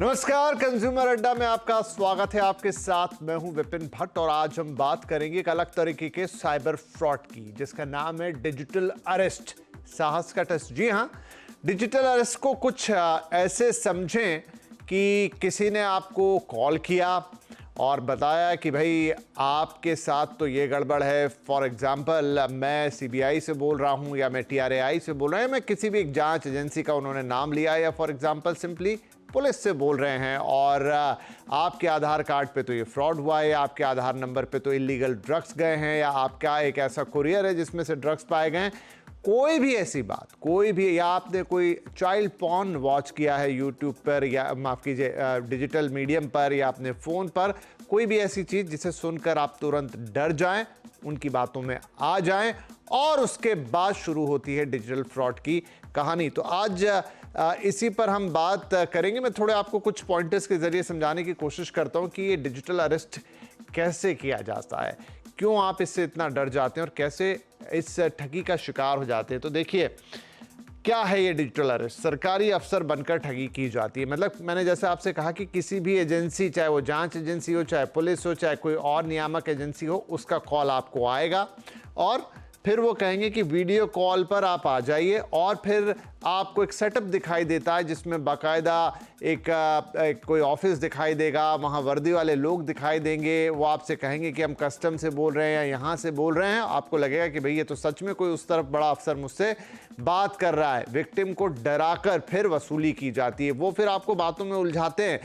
नमस्कार, कंज्यूमर अड्डा में आपका स्वागत है। आपके साथ मैं हूं विपिन भट्ट और आज हम बात करेंगे एक अलग तरीके के साइबर फ्रॉड की, जिसका नाम है डिजिटल अरेस्ट। साहस का टेस्ट। जी हां, डिजिटल अरेस्ट को कुछ ऐसे समझें कि किसी ने आपको कॉल किया और बताया कि भाई आपके साथ तो ये गड़बड़ है। फॉर एग्जांपल, मैं सीबीआई से बोल रहा हूं या मैं टीआरएआई से बोल रहा हूं, मैं किसी भी एक जांच एजेंसी का उन्होंने नाम लिया, या फॉर एग्जांपल सिंपली पुलिस से बोल रहे हैं और आपके आधार कार्ड पे तो ये फ्रॉड हुआ है, या आपके आधार नंबर पे तो इलीगल ड्रग्स गए हैं, या आपका एक ऐसा कुरियर है जिसमें से ड्रग्स पाए गए हैं। कोई भी ऐसी बात, कोई भी, या आपने कोई चाइल्ड पॉर्न वॉच किया है यूट्यूब पर, या माफ़ कीजिए डिजिटल मीडियम पर, या अपने फ़ोन पर, कोई भी ऐसी चीज़ जिसे सुनकर आप तुरंत डर जाएं, उनकी बातों में आ जाएं, और उसके बाद शुरू होती है डिजिटल फ्रॉड की कहानी। तो आज इसी पर हम बात करेंगे। मैं थोड़े आपको कुछ पॉइंटर्स के ज़रिए समझाने की कोशिश करता हूं कि ये डिजिटल अरेस्ट कैसे किया जाता है, क्यों आप इससे इतना डर जाते हैं और कैसे इस ठगी का शिकार हो जाते हैं। तो देखिए, क्या है ये डिजिटल अरेस्ट? सरकारी अफसर बनकर ठगी की जाती है। मतलब मैंने जैसे आपसे कहा कि किसी भी एजेंसी, चाहे वो जांच एजेंसी हो, चाहे पुलिस हो, चाहे कोई और नियामक एजेंसी हो, उसका कॉल आपको आएगा और फिर वो कहेंगे कि वीडियो कॉल पर आप आ जाइए, और फिर आपको एक सेटअप दिखाई देता है जिसमें बाकायदा एक कोई ऑफिस दिखाई देगा, वहाँ वर्दी वाले लोग दिखाई देंगे। वो आपसे कहेंगे कि हम कस्टम से बोल रहे हैं या यहाँ से बोल रहे हैं। आपको लगेगा कि भाई ये तो सच में कोई उस तरफ बड़ा अफसर मुझसे बात कर रहा है। विक्टिम को डराकर फिर वसूली की जाती है। वो फिर आपको बातों में उलझाते हैं।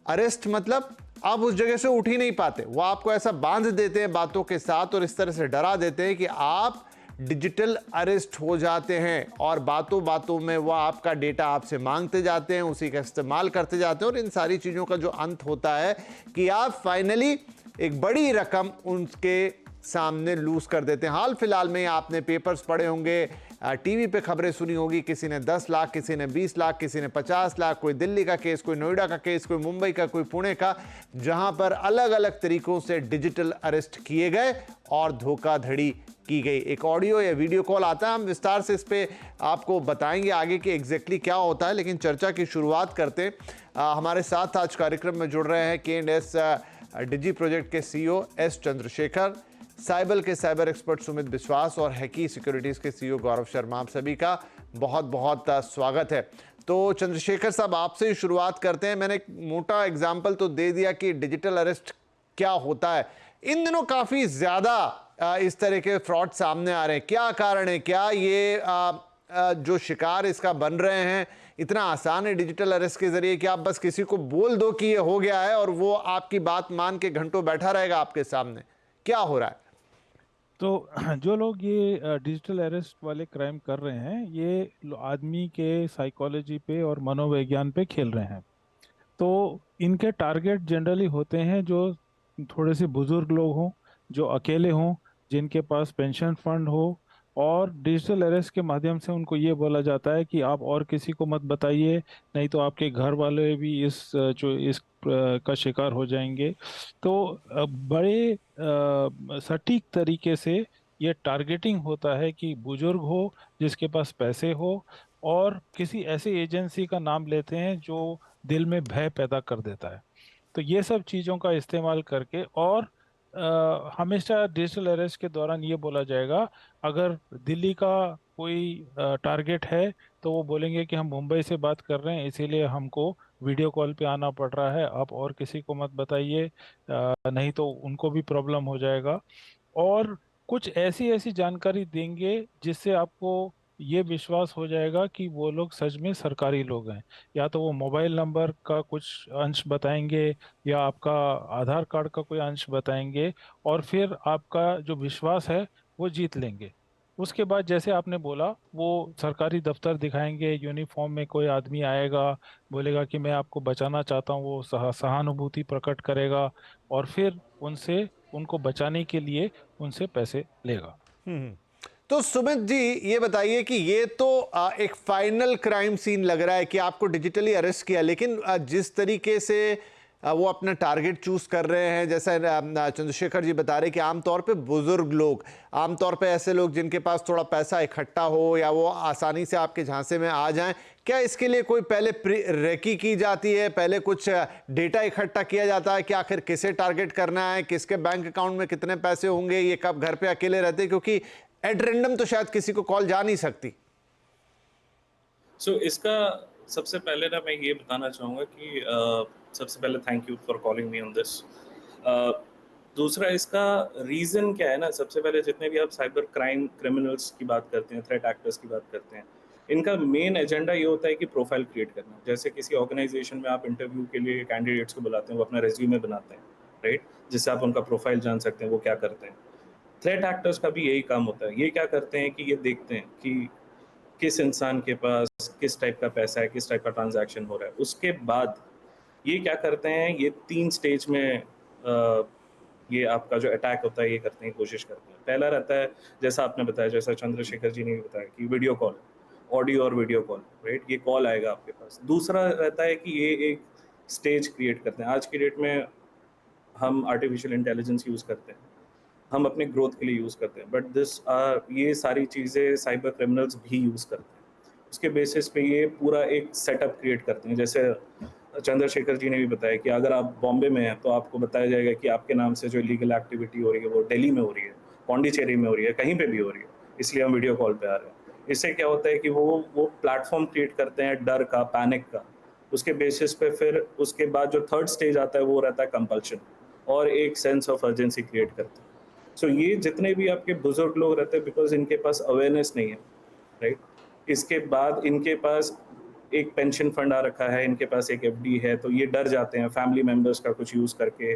अरेस्ट मतलब आप उस जगह से उठ ही नहीं पाते। वो आपको ऐसा बांध देते हैं बातों के साथ और इस तरह से डरा देते हैं कि आप डिजिटल अरेस्ट हो जाते हैं, और बातों बातों में वो आपका डेटा आपसे मांगते जाते हैं, उसी का इस्तेमाल करते जाते हैं, और इन सारी चीज़ों का जो अंत होता है कि आप फाइनली एक बड़ी रकम उनके सामने लूज कर देते हैं। हाल फिलहाल में आपने पेपर्स पढ़े होंगे, टीवी पे खबरें सुनी होगी, किसी ने 10 लाख, किसी ने 20 लाख, किसी ने 50 लाख, कोई दिल्ली का केस, कोई नोएडा का केस, कोई मुंबई का, कोई पुणे का, जहां पर अलग अलग तरीकों से डिजिटल अरेस्ट किए गए और धोखाधड़ी की गई। एक ऑडियो या वीडियो कॉल आता है, हम विस्तार से इस पे आपको बताएंगे आगे कि एग्जैक्टली क्या होता है, लेकिन चर्चा की शुरुआत करते हैं। हमारे साथ आज कार्यक्रम में जुड़ रहे हैं K&S डिजी प्रोजेक्ट के CEO एस चंद्रशेखर, साइबर के साइबर एक्सपर्ट सुमित विश्वास और हैकी सिक्योरिटीज के CEO गौरव शर्मा। आप सभी का बहुत बहुत स्वागत है। तो चंद्रशेखर साहब, आपसे ही शुरुआत करते हैं। मैंने एक मोटा एग्जाम्पल तो दे दिया कि डिजिटल अरेस्ट क्या होता है। इन दिनों काफ़ी ज़्यादा इस तरह के फ्रॉड सामने आ रहे हैं। क्या कारण है? क्या ये जो शिकार इसका बन रहे हैं, इतना आसान है डिजिटल अरेस्ट के जरिए कि आप बस किसी को बोल दो कि ये हो गया है और वो आपकी बात मान के घंटों बैठा रहेगा आपके सामने? क्या हो रहा है? तो जो लोग ये डिजिटल अरेस्ट वाले क्राइम कर रहे हैं, ये आदमी के साइकोलॉजी पे और मनोविज्ञान पे खेल रहे हैं। तो इनके टारगेट जनरली होते हैं जो थोड़े से बुजुर्ग लोग हों, जो अकेले हों, जिनके पास पेंशन फंड हो। और डिजिटल अरेस्ट के माध्यम से उनको ये बोला जाता है कि आप और किसी को मत बताइए, नहीं तो आपके घर वाले भी का शिकार हो जाएंगे। तो बड़े सटीक तरीके से ये टारगेटिंग होता है कि बुजुर्ग हो, जिसके पास पैसे हो, और किसी ऐसी एजेंसी का नाम लेते हैं जो दिल में भय पैदा कर देता है। तो ये सब चीज़ों का इस्तेमाल करके, और हमेशा डिजिटल अरेस्ट के दौरान ये बोला जाएगा, अगर दिल्ली का कोई टारगेट है तो वो बोलेंगे कि हम मुंबई से बात कर रहे हैं, इसीलिए हमको वीडियो कॉल पे आना पड़ रहा है, आप और किसी को मत बताइए, नहीं तो उनको भी प्रॉब्लम हो जाएगा। और कुछ ऐसी ऐसी जानकारी देंगे जिससे आपको ये विश्वास हो जाएगा कि वो लोग सच में सरकारी लोग हैं। या तो वो मोबाइल नंबर का कुछ अंश बताएंगे, या आपका आधार कार्ड का कोई अंश बताएंगे, और फिर आपका जो विश्वास है वो जीत लेंगे। उसके बाद जैसे आपने बोला, वो सरकारी दफ्तर दिखाएंगे, यूनिफॉर्म में कोई आदमी आएगा, बोलेगा कि मैं आपको बचाना चाहता हूँ, वो सहानुभूति प्रकट करेगा, और फिर उनको बचाने के लिए उनसे पैसे लेगा। तो सुमित जी, ये बताइए कि ये तो एक फाइनल क्राइम सीन लग रहा है कि आपको डिजिटली अरेस्ट किया, लेकिन जिस तरीके से वो अपना टारगेट चूज कर रहे हैं। जैसा चंद्रशेखर जी बता रहे कि आमतौर पे बुजुर्ग लोग, आमतौर पे ऐसे लोग जिनके पास थोड़ा पैसा इकट्ठा हो या वो आसानी से आपके झांसे में आ जाएं, क्या इसके लिए कोई पहले रेकी की जाती है, पहले कुछ डेटा इकट्ठा किया जाता है कि आखिर किसे टारगेट करना है, किसके बैंक अकाउंट में कितने पैसे होंगे, ये कब घर पे अकेले रहते हैं, क्योंकि एट रैंडम तो शायद किसी को कॉल जा नहीं सकती। इसका सबसे पहले ना मैं ये बताना चाहूँगा कि सबसे पहले thank you for calling me on this. दूसरा, इसका रीज़न क्या है ना, सबसे पहले जितने भी आप साइबर क्राइम क्रिमिनल्स की बात करते हैं, थ्रेट एक्टर्स की बात करते हैं, इनका मेन एजेंडा ये होता है कि प्रोफाइल क्रिएट करना। जैसे किसी ऑर्गेनाइजेशन में आप इंटरव्यू के लिए कैंडिडेट्स को बुलाते हैं, वो अपना रेज्यूमे बनाते हैं, राइट, जिससे आप उनका प्रोफाइल जान सकते हैं वो क्या करते हैं। थ्रेट एक्टर्स का भी यही काम होता है। ये क्या करते हैं कि ये देखते हैं कि किस इंसान के पास किस टाइप का पैसा है, किस टाइप का ट्रांजैक्शन हो रहा है। उसके बाद ये क्या करते हैं, ये 3 स्टेज में ये आपका जो अटैक होता है ये करने की कोशिश करते हैं। पहला रहता है, जैसा आपने बताया, जैसा चंद्रशेखर जी ने भी बताया, कि वीडियो कॉल, ऑडियो और वीडियो कॉल, राइट, ये कॉल आएगा आपके पास। दूसरा रहता है कि ये एक स्टेज क्रिएट करते हैं। आज की डेट में हम आर्टिफिशियल इंटेलिजेंस यूज़ करते हैं, हम अपने ग्रोथ के लिए यूज़ करते हैं, बट ये सारी चीज़ें साइबर क्रिमिनल्स भी यूज़ करते हैं। उसके बेसिस पे ये पूरा एक सेटअप क्रिएट करते हैं। जैसे चंद्रशेखर जी ने भी बताया कि अगर आप बॉम्बे में हैं तो आपको बताया जाएगा कि आपके नाम से जो इलीगल एक्टिविटी हो रही है वो दिल्ली में हो रही है, पौंडीचेरी में हो रही है, कहीं पे भी हो रही है, इसलिए हम वीडियो कॉल पे आ रहे हैं। इससे क्या होता है कि वो प्लेटफॉर्म क्रिएट करते हैं डर का, पैनिक का। उसके बेसिस पे फिर उसके बाद जो थर्ड स्टेज आता है वो रहता है कंपल्शन, और एक सेंस ऑफ अर्जेंसी क्रिएट करते हैं। ये जितने भी आपके बुजुर्ग लोग रहते हैं, बिकॉज इनके पास अवेयरनेस नहीं है, राइट, इसके बाद इनके पास एक पेंशन फंड आ रखा है, इनके पास एक एफडी है, तो ये डर जाते हैं फैमिली मेंबर्स का कुछ यूज़ करके।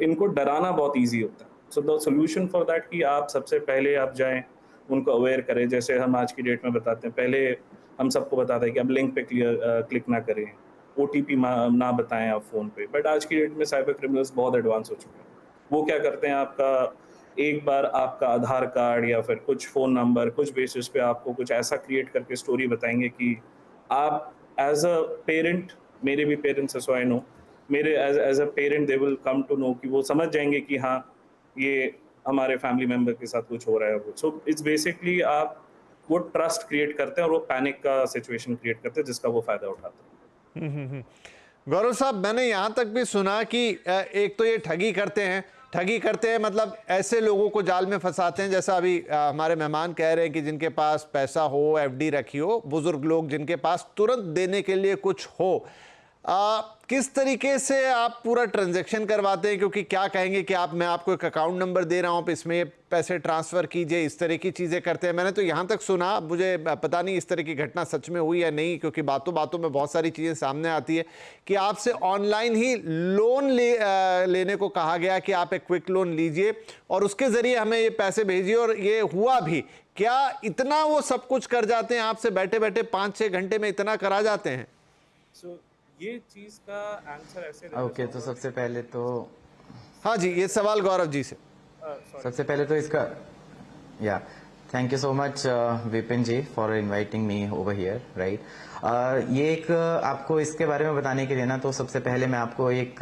इनको डराना बहुत ईजी होता है। द सोल्यूशन फॉर दैट कि आप सबसे पहले आप जाएं, उनको अवेयर करें। जैसे हम आज की डेट में बताते हैं, पहले हम सबको बताते हैं कि आप लिंक पे क्लिक ना करें, OTP ना बताएं आप फ़ोन पे। बट आज की डेट में साइबर क्रिमिनल्स बहुत एडवांस हो चुके हैं। वो क्या करते हैं, आपका एक बार आपका आधार कार्ड या फिर कुछ फ़ोन नंबर, कुछ बेसिस पे आपको कुछ ऐसा क्रिएट करके स्टोरी बताएंगे कि आप एज अ पेरेंट, मेरे भी पेरेंट्स हैं, सो आई नो, मेरे as a parent they will come to know, कि वो समझ जाएंगे कि हाँ, ये हमारे फैमिली मेंबर के साथ कुछ हो रहा है। वो इट्स बेसिकली आप वो ट्रस्ट क्रिएट करते हैं और वो पैनिक का सिचुएशन क्रिएट करते हैं जिसका वो फायदा उठाते हैं। गौरव साहब, मैंने यहाँ तक भी सुना कि एक तो ये ठगी करते हैं, मतलब ऐसे लोगों को जाल में फंसाते हैं, जैसा अभी हमारे मेहमान कह रहे हैं कि जिनके पास पैसा हो, एफडी रखी हो, बुजुर्ग लोग जिनके पास तुरंत देने के लिए कुछ हो। किस तरीके से आप पूरा ट्रांजैक्शन करवाते हैं, क्योंकि क्या कहेंगे कि मैं आपको एक अकाउंट नंबर दे रहा हूं, आप इसमें पैसे ट्रांसफर कीजिए, इस तरह की चीजें करते हैं। मैंने तो यहां तक सुना, मुझे पता नहीं इस तरह की घटना सच में हुई या नहीं, क्योंकि बातों बातों में बहुत सारी चीजें सामने आती है, कि आपसे ऑनलाइन ही लोन लेने को कहा गया कि आप एक क्विक लोन लीजिए और उसके जरिए हमें ये पैसे भेजिए, और ये हुआ भी। क्या इतना वो सब कुछ कर जाते हैं आपसे, बैठे बैठे 5-6 घंटे में इतना करा जाते हैं? ये चीज का आंसर ऐसे ओके, तो सबसे पहले तो हाँ जी, ये सवाल गौरव जी से। सबसे पहले तो इसका thank you so much Vipin ji for inviting me over here, right. ये एक आपको इसके बारे में बताने के लिए ना, तो सबसे पहले मैं आपको एक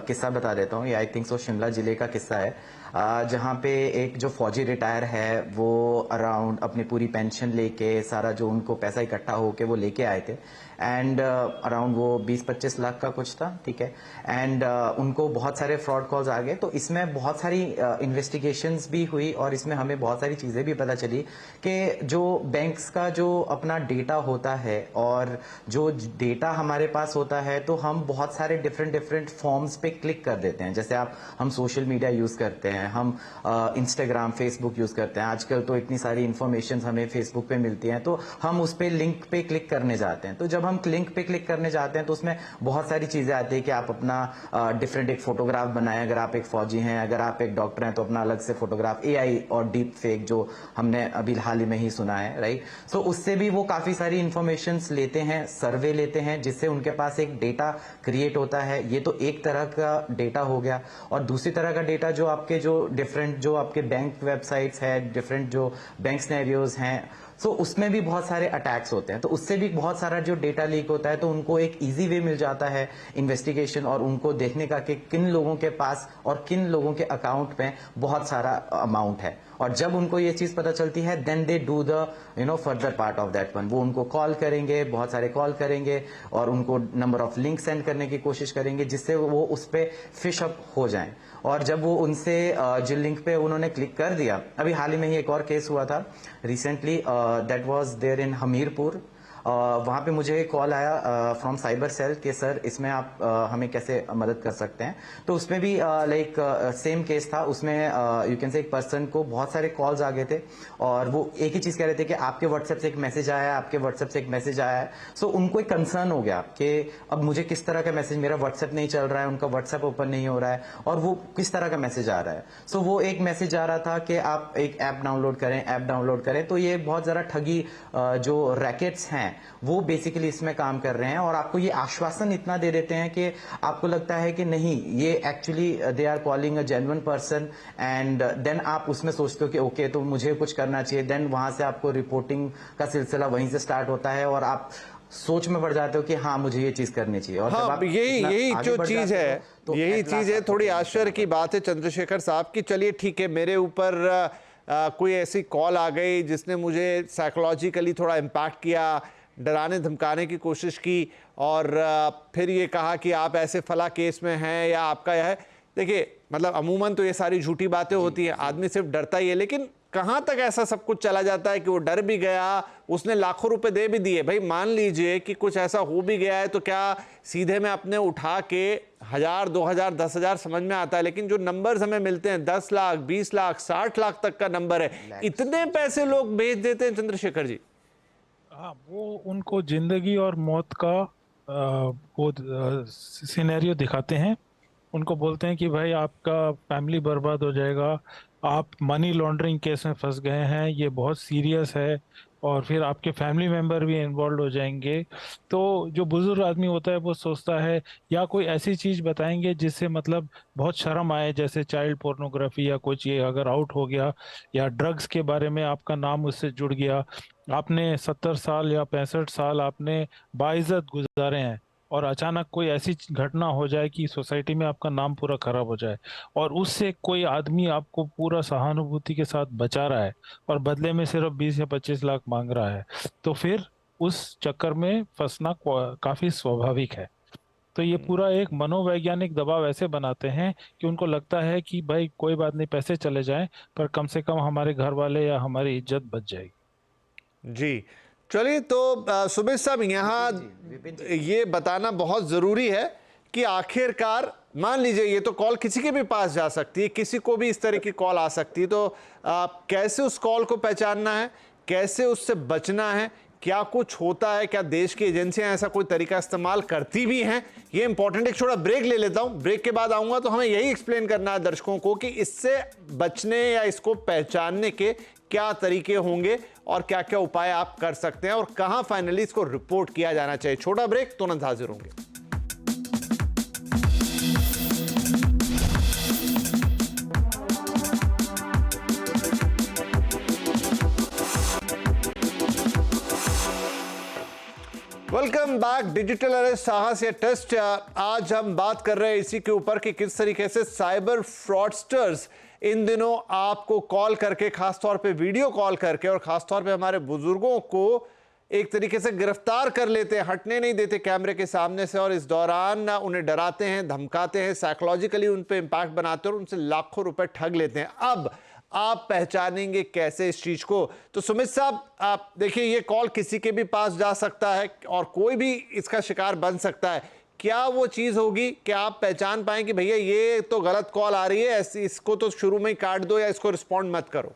किस्सा बता देता हूँ। ये आई थिंक सो शिमला जिले का किस्सा है, जहाँ पे एक जो फौजी रिटायर है वो अराउंड अपनी पूरी पेंशन लेके, सारा जो उनको पैसा इकट्ठा होके वो लेके आए थे, एंड अराउंड वो 20-25 लाख का कुछ था, ठीक है। एंड उनको बहुत सारे फ्रॉड कॉल्स आ गए, तो इसमें बहुत सारी इन्वेस्टिगेशंस भी हुई और इसमें हमें बहुत सारी चीजें भी पता चली कि जो बैंक्स का जो अपना डेटा होता है और जो डेटा हमारे पास होता है, तो हम बहुत सारे डिफरेंट फॉर्म्स पे क्लिक कर देते हैं। जैसे हम सोशल मीडिया यूज करते हैं, हम इंस्टाग्राम, फेसबुक यूज करते हैं। आजकल तो इतनी सारी इन्फॉर्मेशन हमें फेसबुक पे मिलती है, तो हम उस पे लिंक पे क्लिक करने जाते हैं। तो जब हम लिंक पे क्लिक करने जाते हैं तो उसमें बहुत सारी चीजें आती है कि आप अपना डिफरेंट एक फोटोग्राफ बनाएं, अगर आप एक फौजी हैं, अगर आप एक डॉक्टर हैं तो अपना अलग से फोटोग्राफ, AI और डीप फेक जो हमने अभी हाल ही में ही सुना है, राइट। तो उससे भी वो काफी सारी इंफॉर्मेशन लेते हैं, सर्वे लेते हैं, जिससे उनके पास एक डेटा क्रिएट होता है। ये तो एक तरह का डेटा हो गया। और दूसरी तरह का डेटा जो आपके जो डिफरेंट जो आपके बैंक वेबसाइट्स है, डिफरेंट जो बैंक सिनेरियोज हैं, सो उसमें भी बहुत सारे अटैक्स होते हैं, तो उससे भी बहुत सारा जो डेटा लीक होता है, तो उनको एक इजी वे मिल जाता है इन्वेस्टिगेशन और उनको देखने का कि किन लोगों के पास और किन लोगों के अकाउंट में बहुत सारा अमाउंट है। और जब उनको ये चीज पता चलती है, then they do the further part of that one. वो उनको कॉल करेंगे, बहुत सारे कॉल करेंगे और उनको नंबर ऑफ लिंक सेंड करने की कोशिश करेंगे जिससे वो उस पे फिश अप हो जाएं। और जब वो उनसे जो लिंक पे उन्होंने क्लिक कर दिया, अभी हाल ही में ही एक और केस हुआ था recently, that was there in Hamirpur. वहां पे मुझे कॉल आया फ्रॉम साइबर सेल कि सर इसमें आप हमें कैसे मदद कर सकते हैं। तो उसमें भी लाइक सेम केस था। उसमें यू कैन से एक पर्सन को बहुत सारे कॉल्स आ गए थे और वो एक ही चीज कह रहे थे कि आपके व्हाट्सएप से एक मैसेज आया है, आपके व्हाट्सएप से एक मैसेज आया है। सो उनको एक कंसर्न हो गया कि अब मुझे किस तरह का मैसेज, मेरा व्हाट्सएप नहीं चल रहा है, उनका व्हाट्सएप ओपन नहीं हो रहा है और वो किस तरह का मैसेज आ रहा है। सो वो एक मैसेज आ रहा था कि आप एक ऐप डाउनलोड करें, ऐप डाउनलोड करें। तो ये बहुत ज्यादा ठगी जो रैकेट्स हैं वो बेसिकली इसमें काम कर रहे हैं और आपको ये आश्वासन इतना दे देते हैं कि आपको लगता है कि नहीं, ये actually they are calling a genuine person and then आप उसमें सोचते हो कि ओके तो मुझे कुछ करना चाहिए। देन वहां से आपको रिपोर्टिंग का सिलसिला वहीं से स्टार्ट होता है और आप सोच में पड़ जाते हो कि हाँ मुझे ये चीज करनी चाहिए। और हाँ, जब आप यही आगे जो बढ़ चीज जाते है, हो, तो यही at चीज last है। आपको थोड़ी पता आश्चर्य की बात है चंद्रशेखर साहब की, चलिए ठीक है, मेरे ऊपर कोई ऐसी कॉल आ गई जिसने मुझे साइकोलॉजिकली थोड़ा इम्पैक्ट किया, डराने धमकाने की कोशिश की और फिर ये कहा कि आप ऐसे फला केस में हैं या आपका यह है। देखिए मतलब अमूमन तो ये सारी झूठी बातें होती हैं, आदमी सिर्फ डरता ही है, लेकिन कहां तक ऐसा सब कुछ चला जाता है कि वो डर भी गया, उसने लाखों रुपए दे भी दिए। भाई मान लीजिए कि कुछ ऐसा हो भी गया है तो क्या सीधे में अपने उठा के 1000, 2000, 10,000 समझ में आता है, लेकिन जो नंबर्स हमें मिलते हैं 10 लाख, 20 लाख, 60 लाख तक का नंबर है, इतने पैसे लोग भेज देते हैं चंद्रशेखर जी। हाँ, वो उनको जिंदगी और मौत का वो सिनेरियो दिखाते हैं। उनको बोलते हैं कि भाई आपका फैमिली बर्बाद हो जाएगा, आप मनी लॉन्ड्रिंग केस में फंस गए हैं, ये बहुत सीरियस है, और फिर आपके फैमिली मेंबर भी इन्वॉल्व हो जाएंगे। तो जो बुजुर्ग आदमी होता है वो सोचता है, या कोई ऐसी चीज बताएंगे जिससे मतलब बहुत शर्म आए, जैसे चाइल्ड पोर्नोग्राफी या कुछ, ये अगर आउट हो गया, या ड्रग्स के बारे में आपका नाम उससे जुड़ गया, आपने 70 साल या 65 साल आपने बाइज्जत गुजारे हैं, और अचानक कोई ऐसी घटना हो जाए कि सोसाइटी में आपका नाम पूरा खराब हो जाए, और उससे कोई आदमी आपको पूरा सहानुभूति के साथ बचा रहा है और बदले में सिर्फ 20 या 25 लाख मांग रहा है, तो फिर उस चक्कर में फंसना काफी स्वाभाविक है। तो ये पूरा एक मनोवैज्ञानिक दबाव ऐसे बनाते हैं कि उनको लगता है कि भाई कोई बात नहीं, पैसे चले जाएं पर कम से कम हमारे घर वाले या हमारी इज्जत बच जाएगी। जी चलिए, तो सुमित साहब यहाँ ये बताना बहुत ज़रूरी है कि आखिरकार मान लीजिए ये तो कॉल किसी के भी पास जा सकती है, किसी को भी इस तरह की कॉल आ सकती है, तो कैसे उस कॉल को पहचानना है, कैसे उससे बचना है, क्या कुछ होता है, क्या देश की एजेंसियां ऐसा कोई तरीका इस्तेमाल करती भी हैं, ये इंपॉर्टेंट। एक छोटा ब्रेक ले लेता हूं, ब्रेक के बाद आऊंगा तो हमें यही एक्सप्लेन करना है दर्शकों को कि इससे बचने या इसको पहचानने के क्या तरीके होंगे और क्या क्या उपाय आप कर सकते हैं और कहां फाइनली इसको रिपोर्ट किया जाना चाहिए। छोटा ब्रेक, तुरंत हाजिर होंगे। Welcome back. डिजिटल अरेस्ट, साहस या टेस्ट। आज हम बात कर रहे हैं इसी के ऊपर कि किस तरीके से साइबर फ्रॉडस्टर्स इन दिनों आपको कॉल करके, खासतौर पे वीडियो कॉल करके, और खासतौर पे हमारे बुजुर्गों को एक तरीके से गिरफ्तार कर लेते हैं, हटने नहीं देते कैमरे के सामने से, और इस दौरान उन्हें डराते हैं, धमकाते हैं, साइकोलॉजिकली उन पे इम्पैक्ट बनाते हैं और उनसे लाखों रुपए ठग लेते हैं। अब आप पहचानेंगे कैसे इस चीज को? तो सुमित साहब, आप देखिए, ये कॉल किसी के भी पास जा सकता है और कोई भी इसका शिकार बन सकता है। क्या वो चीज होगी कि आप पहचान पाएं कि भैया ये तो गलत कॉल आ रही है, इसको तो शुरू में ही काट दो या इसको रिस्पॉन्ड मत करो?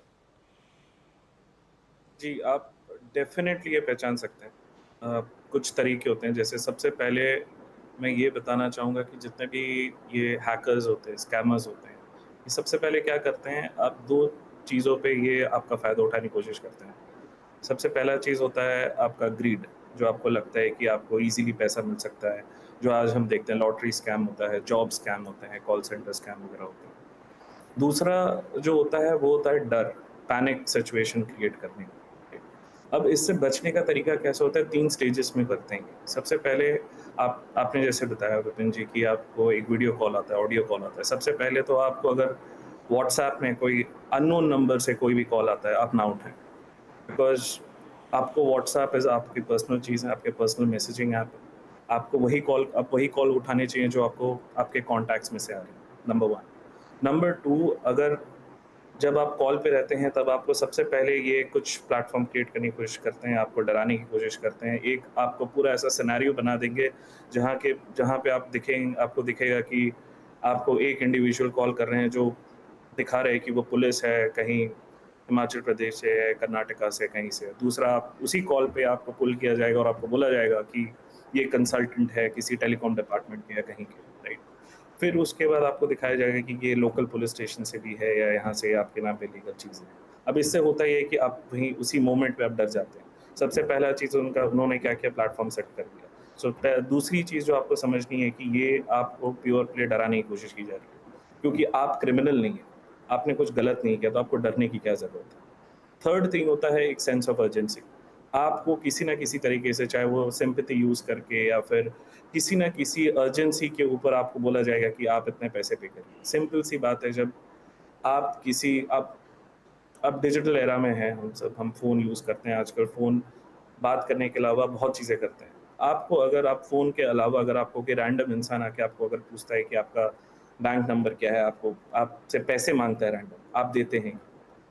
जी, आप डेफिनेटली ये पहचान सकते हैं। कुछ तरीके होते हैं। जैसे सबसे पहले मैं ये बताना चाहूँगा कि जितने भी ये हैकर्स होते हैं, स्कैमर्स होते हैं, ये सबसे पहले क्या करते हैं, आप 2 चीज़ों पे ये आपका फ़ायदा उठाने की कोशिश करते हैं। सबसे पहला चीज़ होता है आपका ग्रीड, जो आपको लगता है कि आपको ईज़िली पैसा मिल सकता है, जो आज हम देखते हैं लॉटरी स्कैम होता है, जॉब स्कैम होते हैं, कॉल सेंटर स्कैम वगैरह होते हैं। दूसरा जो होता है वो होता है डर, पैनिक सिचुएशन क्रिएट करने का। अब इससे बचने का तरीका कैसे होता है, 3 स्टेजेस में करते हैं। सबसे पहले आपने जैसे बताया विपिन जी कि आपको एक वीडियो कॉल आता है, ऑडियो कॉल आता है। सबसे पहले तो आपको अगर व्हाट्सएप में कोई अननोन नंबर से कोई भी कॉल आता है, आप ना उठाएँ। बिकॉज़ आपको व्हाट्सएप इज़ आपकी पर्सनल चीज़ है, आपके पर्सनल मैसेजिंग ऐप है। आपको वही कॉल उठाने चाहिए जो आपको आपके कॉन्टैक्ट्स में से आ रहे हैं, नंबर 1। नंबर 2, अगर जब आप कॉल पे रहते हैं तब आपको सबसे पहले ये कुछ प्लेटफ़ॉर्म क्रिएट करने की कोशिश करते हैं, आपको डराने की कोशिश करते हैं। एक आपको पूरा ऐसा सिनेरियो बना देंगे जहाँ पे आपको दिखेगा कि आपको एक इंडिविजुअल कॉल कर रहे हैं जो दिखा रहे हैं कि वो पुलिस है, कहीं हिमाचल प्रदेश से है, कर्नाटका से, कहीं से है। दूसरा, आप उसी कॉल पे आपको पुल किया जाएगा और आपको बोला जाएगा कि ये कंसल्टेंट है किसी टेलीकॉम डिपार्टमेंट के या कहीं के, राइट? फिर उसके बाद आपको दिखाया जाएगा कि ये लोकल पुलिस स्टेशन से भी है या यहाँ से आपके नाम पे लीगल चीज़ें हैं। अब इससे होता ये है कि आप वहीं उसी मोमेंट पे आप डर जाते हैं। सबसे पहला चीज़ उन्होंने क्या किया, प्लेटफ़ॉर्म सेट कर दिया। दूसरी चीज़ जो आपको समझनी है कि ये आपको प्योर प्ले डराने की कोशिश की जा रही है, क्योंकि आप क्रिमिनल नहीं हैं, आपने कुछ गलत नहीं किया, तो आपको डरने की क्या ज़रूरत है। थर्ड थिंग होता है एक सेंस ऑफ अर्जेंसी। आपको किसी न किसी तरीके से, चाहे वो सिम्पैथी यूज़ करके या फिर किसी न किसी अर्जेंसी के ऊपर आपको बोला जाएगा कि आप इतने पैसे पे करिए। सिंपल सी बात है, जब आप किसी आप अब डिजिटल एरा में हैं हम फ़ोन यूज़ करते हैं आजकल। फ़ोन बात करने के अलावा बहुत चीज़ें करते हैं। आप फ़ोन के अलावा अगर आपको कोई रैंडम इंसान आके आपको अगर पूछता है कि आपका बैंक नंबर क्या है, आपसे पैसे माँगता है रैंडम, आप देते हैं?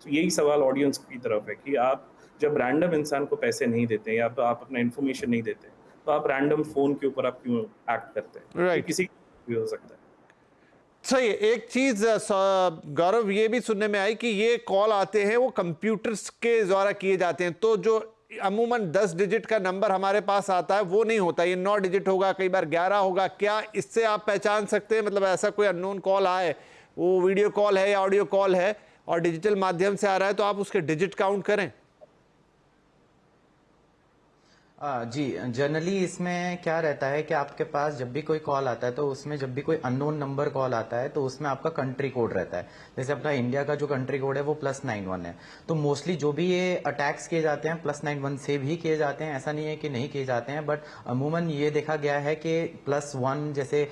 तो यही सवाल ऑडियंस की तरफ है कि आप जब रैंडम इंसान को पैसे नहीं देते या तो आप अपना इन्फॉर्मेशन नहीं देते, तो आप रैंडम फ़ोन के ऊपर आप क्यों एक्ट करते हैं? ये राइट। किसी भी हो सकता है। सही है। एक चीज गौरव ये भी सुनने में आई कि ये कॉल आते हैं वो कंप्यूटर्स के द्वारा किए जाते हैं, तो जो अमूमन 10 डिजिट का नंबर हमारे पास आता है वो नहीं होता, ये 9 डिजिट होगा, कई बार 11 होगा। क्या इससे आप पहचान सकते हैं, मतलब ऐसा कोई अननोन कॉल आए, वो वीडियो कॉल है या ऑडियो कॉल है और डिजिटल माध्यम से आ रहा है, तो आप उसके डिजिट काउंट करें? जी, जनरली इसमें क्या रहता है कि आपके पास जब भी कोई कॉल आता है तो उसमें जब भी कोई अननोन नंबर कॉल आता है तो उसमें आपका कंट्री कोड रहता है। जैसे अपना इंडिया का जो कंट्री कोड है वो +91 है। तो मोस्टली जो भी ये अटैक्स किए जाते हैं +91 से भी किए जाते हैं, ऐसा नहीं है कि नहीं किए जाते हैं, बट अमूमन ये देखा गया है कि +1 जैसे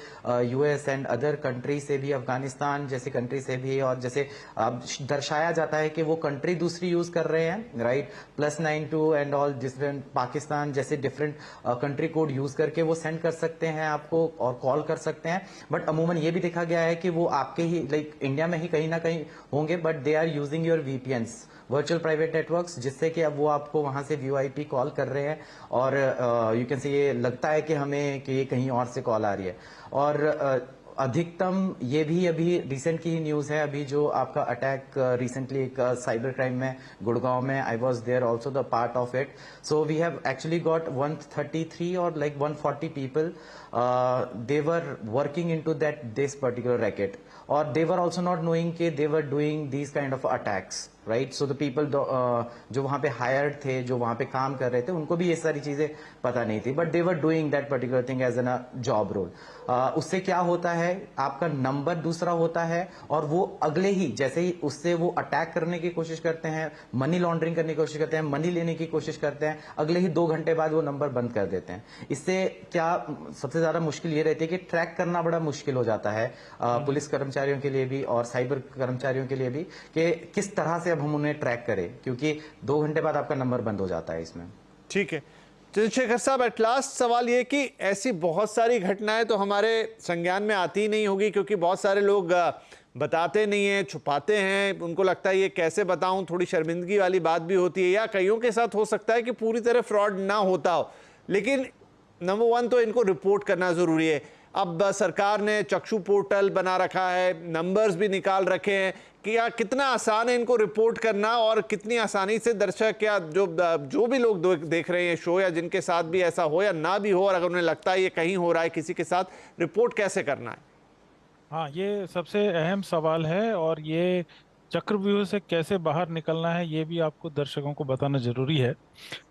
यूएस एंड अदर कंट्री से भी, अफगानिस्तान जैसे कंट्री से भी, और जैसे दर्शाया जाता है कि वो कंट्री दूसरी यूज कर रहे हैं, right, +92 and all different Pakistan जैसे डिफरेंट कंट्री कोड यूज करके वो सेंड कर सकते हैं आपको और कॉल कर सकते हैं। बट अमूमन ये भी देखा गया है कि वो आपके ही लाइक इंडिया में ही कहीं ना कहीं होंगे, but they are using your VPNs, virtual private networks, जिससे कि अब वो आपको वहां से वीओआईपी कॉल कर रहे हैं और यू कैन से ये लगता है कि हमें कि ये कहीं और से कॉल आ रही है। और अधिकतम ये भी अभी रिसेंट की ही न्यूज है, अभी जो आपका अटैक रिसेंटली एक साइबर क्राइम में गुड़गांव में, I was there also the part of it. So we have actually got 133 और like 140 people, they were working into this particular racket, or they were also not knowing कि they were doing these kind of attacks, right? So the people जो वहाँ पे hired थे, जो वहाँ पे काम कर रहे थे, उनको भी ये सारी चीजें पता नहीं थी, but they were doing that particular thing as a job role. उससे क्या होता है, आपका नंबर दूसरा होता है और वो अगले ही जैसे ही उससे वो अटैक करने की कोशिश करते हैं, मनी लॉन्ड्रिंग करने की कोशिश करते हैं, मनी लेने की कोशिश करते हैं, अगले ही 2 घंटे बाद वो नंबर बंद कर देते हैं। इससे क्या सबसे ज्यादा मुश्किल ये रहती है कि ट्रैक करना बड़ा मुश्किल हो जाता है पुलिस कर्मचारियों के लिए भी और साइबर कर्मचारियों के लिए भी, कि किस तरह से अब हम उन्हें ट्रैक करें, क्योंकि 2 घंटे बाद आपका नंबर बंद हो जाता है इसमें। ठीक है चंद्रशेखर साहब, एट लास्ट सवाल ये कि ऐसी बहुत सारी घटनाएं तो हमारे संज्ञान में आती ही नहीं होगी, क्योंकि बहुत सारे लोग बताते नहीं हैं, छुपाते हैं, उनको लगता है ये कैसे बताऊं, थोड़ी शर्मिंदगी वाली बात भी होती है, या कईयों के साथ हो सकता है कि पूरी तरह फ्रॉड ना होता हो, लेकिन नंबर 1 तो इनको रिपोर्ट करना ज़रूरी है। अब सरकार ने चक्षु पोर्टल बना रखा है, नंबर्स भी निकाल रखे हैं, कि या कितना आसान है इनको रिपोर्ट करना और कितनी आसानी से दर्शक या जो भी लोग देख रहे हैं शो, या जिनके साथ भी ऐसा हो या ना भी हो, और अगर उन्हें लगता है ये कहीं हो रहा है किसी के साथ, रिपोर्ट कैसे करना है? हाँ, ये सबसे अहम सवाल है और ये चक्रव्यूह से कैसे बाहर निकलना है ये भी आपको दर्शकों को बताना जरूरी है।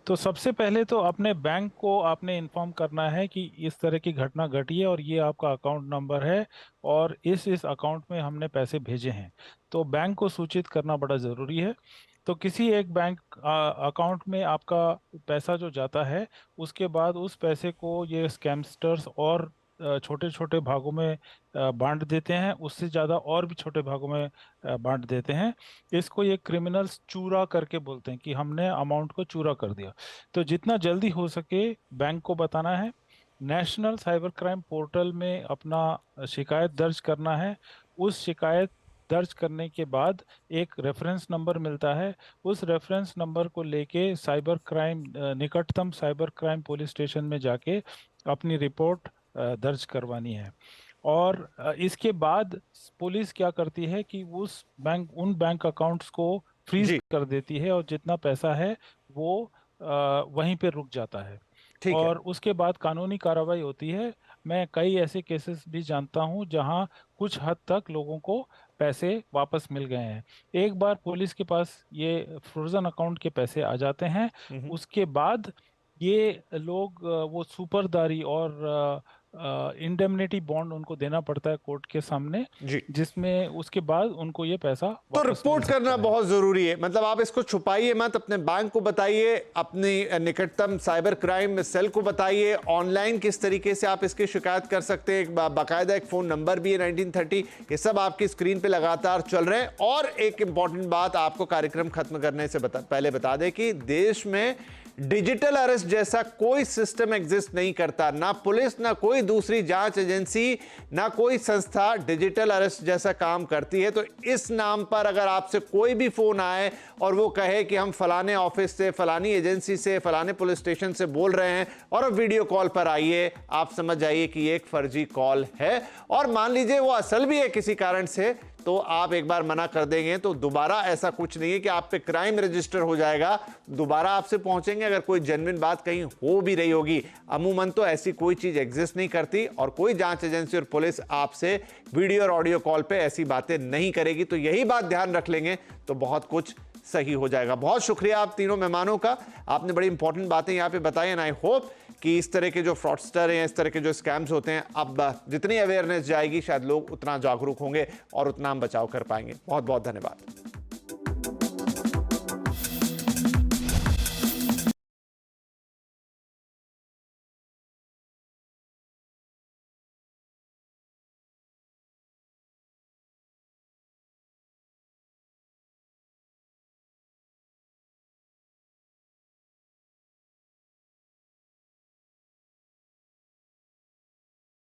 तो सबसे पहले तो अपने बैंक को आपने इन्फॉर्म करना है कि इस तरह की घटना घटी है और ये आपका अकाउंट नंबर है और इस अकाउंट में हमने पैसे भेजे हैं, तो बैंक को सूचित करना बड़ा ज़रूरी है। तो किसी एक बैंक अकाउंट में आपका पैसा जो जाता है, उसके बाद उस पैसे को ये स्कैमस्टर्स और छोटे छोटे भागों में बांट देते हैं, उससे ज़्यादा और भी छोटे भागों में बांट देते हैं। इसको ये क्रिमिनल्स चूरा करके बोलते हैं कि हमने अमाउंट को चूरा कर दिया। तो जितना जल्दी हो सके बैंक को बताना है, नेशनल साइबर क्राइम पोर्टल में अपना शिकायत दर्ज करना है। उस शिकायत दर्ज करने के बाद एक रेफरेंस नंबर मिलता है। उस रेफरेंस नंबर को लेके साइबर क्राइम निकटतम साइबर क्राइम पुलिस स्टेशन में जाके अपनी रिपोर्ट दर्ज करवानी है। और इसके बाद पुलिस क्या करती है कि उन बैंक अकाउंट्स को फ्रीज जी कर देती है, और जितना पैसा है वो वहीं पे रुक जाता है। ठीक है। और उसके बाद कानूनी कार्रवाई होती है। मैं कई ऐसे केसेस भी जानता हूं जहां कुछ हद तक लोगों को पैसे वापस मिल गए हैं। एक बार पुलिस के पास ये फ्रोजन अकाउंट के पैसे आ जाते हैं, हम्म, उसके बाद ये लोग वो सुपरदारी और इंडेमनिटी बॉन्ड उनको देना पड़ता है कोर्ट के सामने, जी। जिसमें उसके बाद उनको ये पैसा तो वापस मिल रिपोर्ट सकता करना है। बहुत जरूरी है, मतलब आप इसको छुपाइए मत, अपने बैंक को बताइए, अपनी निकटतम साइबर क्राइम सेल को बताइए। ऑनलाइन किस तरीके से आप इसकी शिकायत कर सकते हैं, बाकायदा एक फोन नंबर भी है 1930, ये सब आपकी स्क्रीन पे लगातार चल रहे हैं। और एक इंपॉर्टेंट बात आपको कार्यक्रम खत्म करने से पहले बता दें कि देश में डिजिटल अरेस्ट जैसा कोई सिस्टम एग्जिस्ट नहीं करता। ना पुलिस, ना कोई दूसरी जांच एजेंसी, ना कोई संस्था डिजिटल अरेस्ट जैसा काम करती है। तो इस नाम पर अगर आपसे कोई भी फोन आए और वो कहे कि हम फलाने ऑफिस से, फलानी एजेंसी से, फलाने पुलिस स्टेशन से बोल रहे हैं और अब वीडियो कॉल पर आइए, आप समझ जाइए कि ये एक फर्जी कॉल है। और मान लीजिए वो असल भी है किसी कारण से, तो आप एक बार मना कर देंगे तो दोबारा ऐसा कुछ नहीं है कि आप पे क्राइम रजिस्टर हो जाएगा, दोबारा आपसे पहुंचेंगे अगर कोई जेन्युइन बात कहीं हो भी रही होगी। अमूमन तो ऐसी कोई चीज एग्जिस्ट नहीं करती और कोई जांच एजेंसी और पुलिस आपसे वीडियो और ऑडियो कॉल पे ऐसी बातें नहीं करेगी। तो यही बात ध्यान रख लेंगे तो बहुत कुछ सही हो जाएगा। बहुत शुक्रिया आप तीनों मेहमानों का, आपने बड़ी इंपॉर्टेंट बातें यहां पे बताई। एंड आई होप कि इस तरह के जो फ्रॉडस्टर हैं, इस तरह के जो स्कैम्स होते हैं, अब जितनी अवेयरनेस जाएगी शायद लोग उतना जागरूक होंगे और उतना हम बचाव कर पाएंगे। बहुत बहुत धन्यवाद।